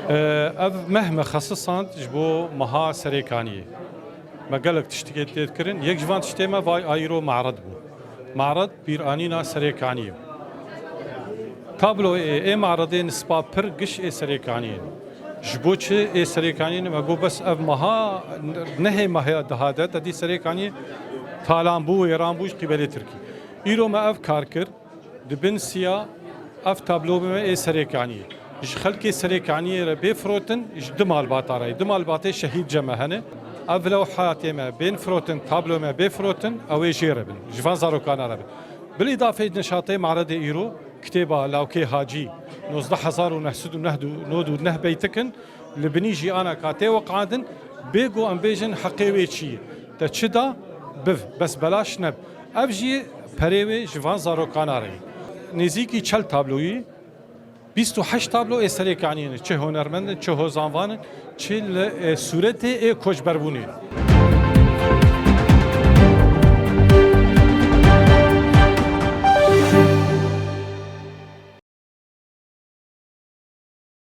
ev mehme xasisand ji bo meha serêkaniyê. Me gelek tiştekê tê dikirin. Yek ji van tiştê me vay ayîro meዕرض bû. Meعرض pîranîna serêkaniyê. Tabloyê ê meعرضê nisba pir giş ê serêkaniyê. Ji bo çi ê serêkaniyê me got bes ev meha nehê meha dihade te dî serêkaniyê talan bû wêran bû ji qîbelê Tirkî. Îro me ev kar kir dibin siya ev tablo me ê serêkaniyê. Ji xelkê serêkaniyê re bêfirotin ji di malbata re. Di malbatê şehîd ceme hene. Ev lewhatê me bên firotin, tablo me bêfirotin ew ê jê re bin. Ji van zarokana re bin. Bil îdafê neşatê meعرضê îro kitêba Lawkê Hacî 19999 beytikin li binî jîana ka tê weqandin bêgo em bêjin heqê wê çi ye. Te çi da biv bes belaş neb. Ev jî perê wê ji van zarokana re. Nêzîkî çel tabloyî 28 tablo ê serêkaniyê ne. Çi honermendin, çi hozanvanin, çi li sûretê ê koçberbûnê.